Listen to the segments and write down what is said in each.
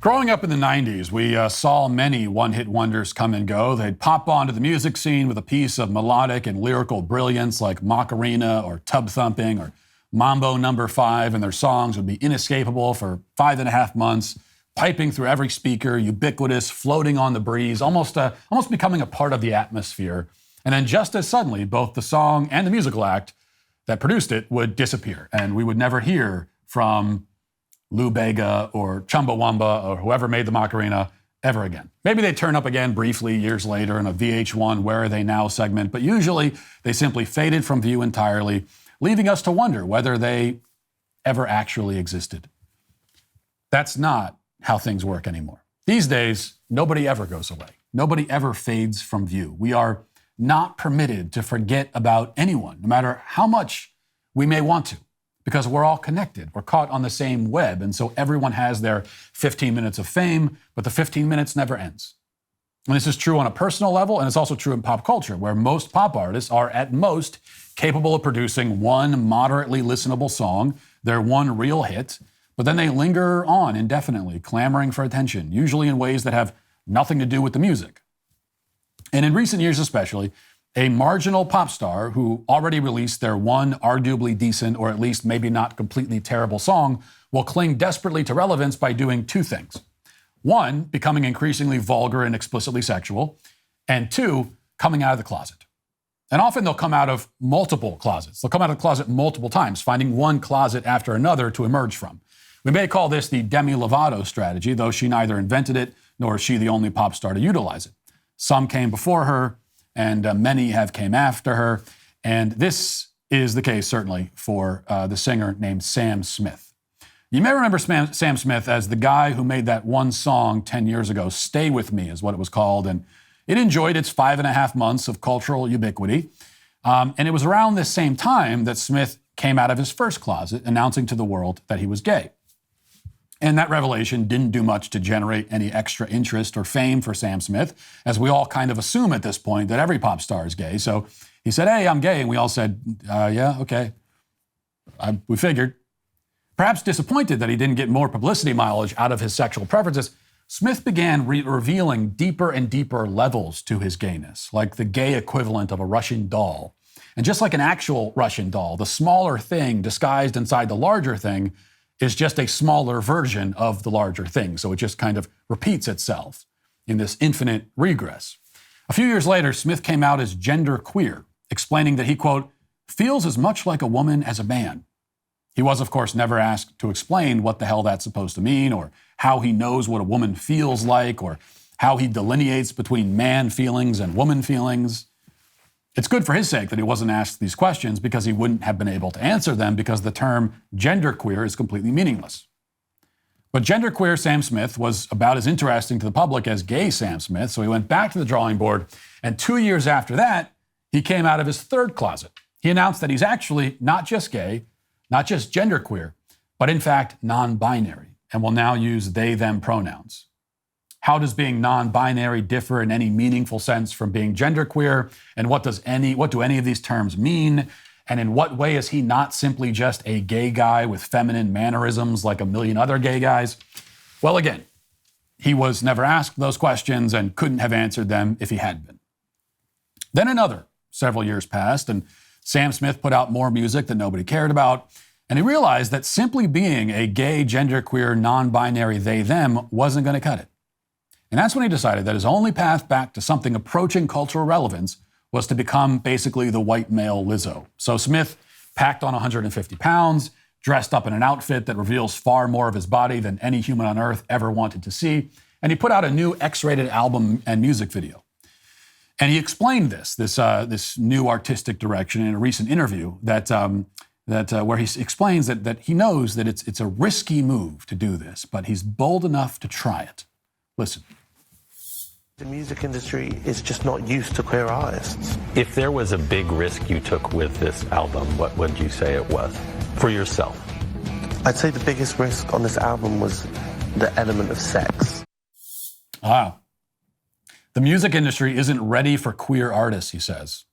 Growing up in the 90s, we saw many one-hit wonders come and go. They'd pop onto the music scene with a piece of melodic and lyrical brilliance like Macarena or Tub Thumping or Mambo No. 5, and their songs would be inescapable for 5.5 months, piping through every speaker, ubiquitous, floating on the breeze, almost becoming a part of the atmosphere. And then just as suddenly, both the song and the musical act that produced it would disappear, and we would never hear from Lou Bega or Chumbawamba or whoever made the Macarena ever again. Maybe they turn up again briefly years later in a VH1 Where Are They Now segment, but usually they simply faded from view entirely, leaving us to wonder whether they ever actually existed. That's not how things work anymore. These days, nobody ever goes away. Nobody ever fades from view. We are not permitted to forget about anyone, no matter how much we may want to, because we're all connected. We're caught on the same web, and so everyone has their 15 minutes of fame, but the 15 minutes never ends. And this is true on a personal level, and it's also true in pop culture, where most pop artists are at most capable of producing one moderately listenable song, their one real hit, but then they linger on indefinitely, clamoring for attention, usually in ways that have nothing to do with the music. And in recent years especially, a marginal pop star who already released their one arguably decent, or at least maybe not completely terrible song, will cling desperately to relevance by doing two things. One, becoming increasingly vulgar and explicitly sexual, and two, coming out of the closet. And often they'll come out of multiple closets. They'll come out of the closet multiple times, finding one closet after another to emerge from. We may call this the Demi Lovato strategy, though she neither invented it nor is she the only pop star to utilize it. Some came before her, and many have came after her. And this is the case, certainly, for the singer named Sam Smith. You may remember Sam Smith as the guy who made that one song 10 years ago, Stay With Me is what it was called, and it enjoyed its 5.5 months of cultural ubiquity. And it was around this same time that Smith came out of his first closet, announcing to the world that he was gay. And that revelation didn't do much to generate any extra interest or fame for Sam Smith, as we all kind of assume at this point that every pop star is gay. So he said, "Hey, I'm gay." And we all said, yeah, okay. We figured. Perhaps disappointed that he didn't get more publicity mileage out of his sexual preferences, Smith began revealing deeper and deeper levels to his gayness, like the gay equivalent of a Russian doll. And just like an actual Russian doll, the smaller thing disguised inside the larger thing is just a smaller version of the larger thing. So it just kind of repeats itself in this infinite regress. A few years later, Smith came out as genderqueer, explaining that he, quote, feels as much like a woman as a man. He was, of course, never asked to explain what the hell that's supposed to mean, or how he knows what a woman feels like, or how he delineates between man feelings and woman feelings. It's good for his sake that he wasn't asked these questions, because he wouldn't have been able to answer them, because the term genderqueer is completely meaningless. But genderqueer Sam Smith was about as interesting to the public as gay Sam Smith, so he went back to the drawing board, and 2 years after that, he came out of his third closet. He announced that he's actually not just gay, not just genderqueer, but in fact non-binary, and will now use they/them pronouns. How does being non-binary differ in any meaningful sense from being genderqueer? And what do any of these terms mean? And in what way is he not simply just a gay guy with feminine mannerisms like a million other gay guys? Well, again, he was never asked those questions and couldn't have answered them if he had been. Then another several years passed, and Sam Smith put out more music that nobody cared about, and he realized that simply being a gay, genderqueer, non-binary they/them wasn't going to cut it. And that's when he decided that his only path back to something approaching cultural relevance was to become basically the white male Lizzo. So Smith packed on 150 pounds, dressed up in an outfit that reveals far more of his body than any human on earth ever wanted to see, and he put out a new X-rated album and music video. And he explained this new artistic direction in a recent interview where he explains that he knows that it's a risky move to do this, but he's bold enough to try it. Listen. The music industry is just not used to queer artists. If there was a big risk you took with this album, what would you say it was for yourself? I'd say the biggest risk on this album was the element of sex. Wow. The music industry isn't ready for queer artists, he says,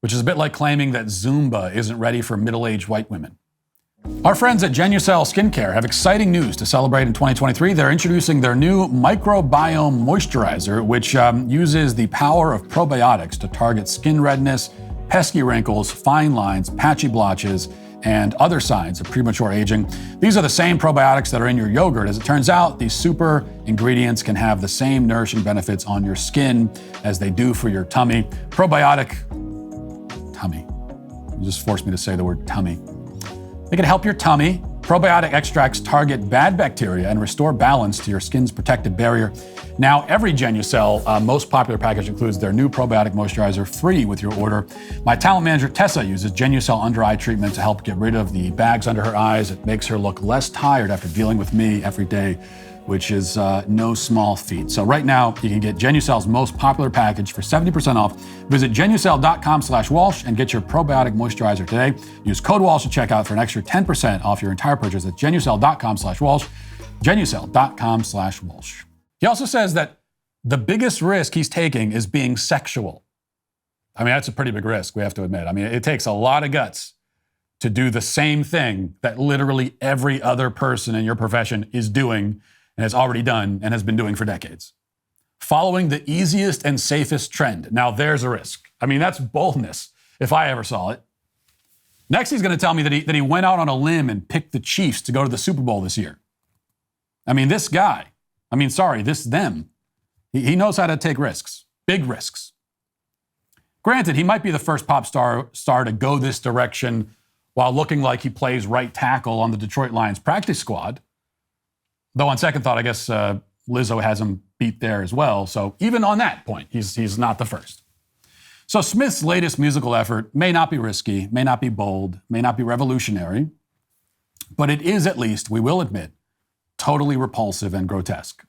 which is a bit like claiming that Zumba isn't ready for middle-aged white women. Our friends at Genucel Skincare have exciting news to celebrate in 2023. They're introducing their new microbiome moisturizer, which uses the power of probiotics to target skin redness, pesky wrinkles, fine lines, patchy blotches, and other signs of premature aging. These are the same probiotics that are in your yogurt. As it turns out, these super ingredients can have the same nourishing benefits on your skin as they do for your tummy. Probiotic tummy. You just forced me to say the word tummy. They can help your tummy. Probiotic extracts target bad bacteria and restore balance to your skin's protective barrier. Now, every Genucel most popular package includes their new probiotic moisturizer free with your order. My talent manager, Tessa, uses Genucel under eye treatment to help get rid of the bags under her eyes. It makes her look less tired after dealing with me every day, which is no small feat. So right now, you can get Genucel's most popular package for 70% off. Visit Genucel.com/Walsh and get your probiotic moisturizer today. Use code Walsh at checkout for an extra 10% off your entire purchase at Genucel.com/Walsh. Genucel.com/Walsh. He also says that the biggest risk he's taking is being sexual. I mean, that's a pretty big risk, we have to admit. I mean, it takes a lot of guts to do the same thing that literally every other person in your profession is doing and has already done and has been doing for decades. Following the easiest and safest trend. Now there's a risk. I mean, that's boldness if I ever saw it. Next, he's going to tell me that he went out on a limb and picked the Chiefs to go to the Super Bowl this year. I mean, this guy, them. He knows how to take risks, big risks. Granted, he might be the first pop star to go this direction while looking like he plays right tackle on the Detroit Lions practice squad. Though on second thought, I guess Lizzo has him beat there as well. So even on that point, he's not the first. So Smith's latest musical effort may not be risky, may not be bold, may not be revolutionary, but it is at least, we will admit, totally repulsive and grotesque.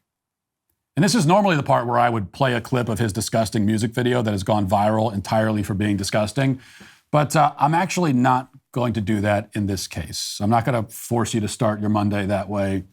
And this is normally the part where I would play a clip of his disgusting music video that has gone viral entirely for being disgusting. But I'm actually not going to do that in this case. I'm not going to force you to start your Monday that way.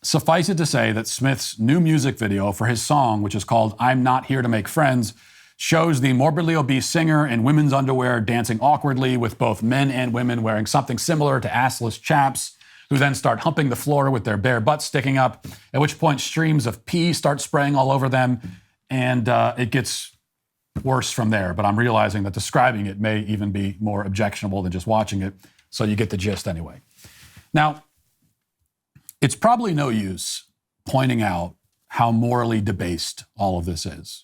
Suffice it to say that Smith's new music video for his song, which is called I'm Not Here to Make Friends, shows the morbidly obese singer in women's underwear dancing awkwardly with both men and women wearing something similar to assless chaps, who then start humping the floor with their bare butts sticking up, at which point streams of pee start spraying all over them, and it gets worse from there. But I'm realizing that describing it may even be more objectionable than just watching it, so you get the gist anyway. Now, it's probably no use pointing out how morally debased all of this is.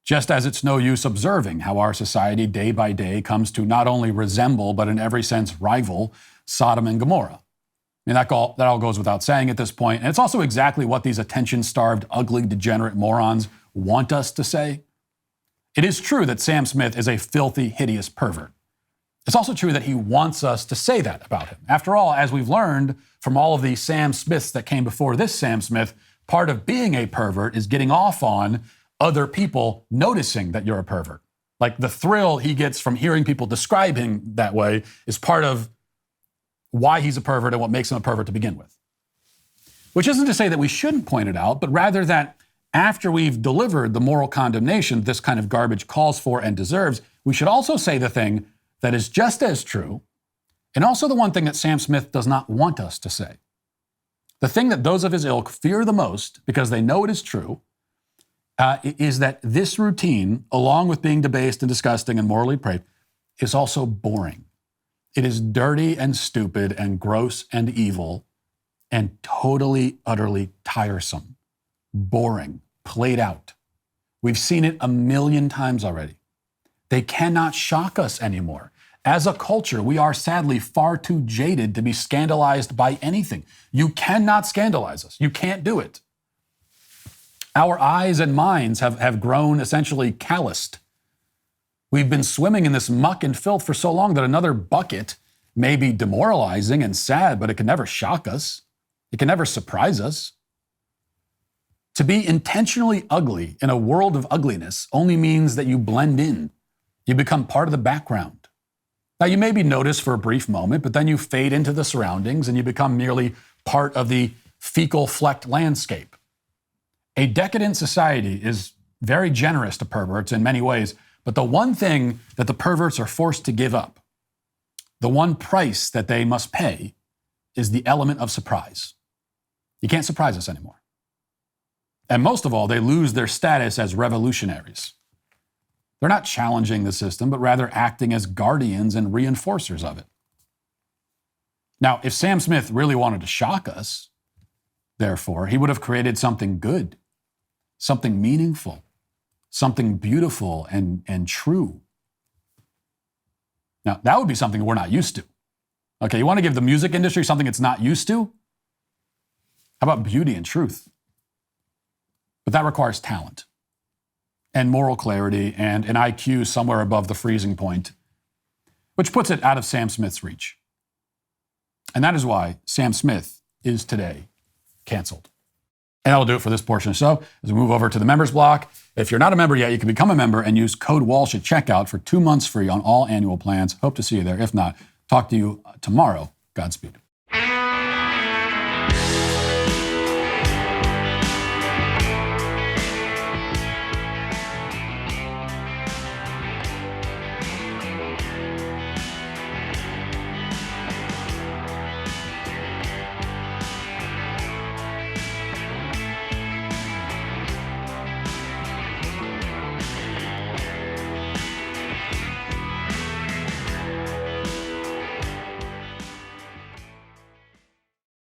Just as it's no use observing how our society day by day comes to not only resemble, but in every sense rival Sodom and Gomorrah. I mean, that all goes without saying at this point. And it's also exactly what these attention-starved, ugly, degenerate morons want us to say. It is true that Sam Smith is a filthy, hideous pervert. It's also true that he wants us to say that about him. After all, as we've learned from all of the Sam Smiths that came before this Sam Smith, part of being a pervert is getting off on other people noticing that you're a pervert. Like the thrill he gets from hearing people describe him that way is part of why he's a pervert and what makes him a pervert to begin with. Which isn't to say that we shouldn't point it out, but rather that after we've delivered the moral condemnation this kind of garbage calls for and deserves, we should also say the thing that is just as true, and also the one thing that Sam Smith does not want us to say. The thing that those of his ilk fear the most, because they know it is true, is that this routine, along with being debased and disgusting and morally depraved, is also boring. It is dirty and stupid and gross and evil and totally, utterly tiresome, boring, played out. We've seen it a million times already. They cannot shock us anymore. As a culture, we are sadly far too jaded to be scandalized by anything. You cannot scandalize us. You can't do it. Our eyes and minds have grown essentially calloused. We've been swimming in this muck and filth for so long that another bucket may be demoralizing and sad, but it can never shock us. It can never surprise us. To be intentionally ugly in a world of ugliness only means that you blend in. You become part of the background. Now, you may be noticed for a brief moment, but then you fade into the surroundings and you become merely part of the fecal-flecked landscape. A decadent society is very generous to perverts in many ways, but the one thing that the perverts are forced to give up, the one price that they must pay is the element of surprise. You can't surprise us anymore. And most of all, they lose their status as revolutionaries. They're not challenging the system, but rather acting as guardians and reinforcers of it. Now, if Sam Smith really wanted to shock us, therefore, he would have created something good, something meaningful, something beautiful and true. Now, that would be something we're not used to. Okay, you want to give the music industry something it's not used to? How about beauty and truth? But that requires talent and moral clarity and an IQ somewhere above the freezing point, which puts it out of Sam Smith's reach. And that is why Sam Smith is today canceled. And that'll do it for this portion of the show. As we move over to the members block, if you're not a member yet, you can become a member and use code Walsh at checkout for 2 months free on all annual plans. Hope to see you there. If not, talk to you tomorrow. Godspeed.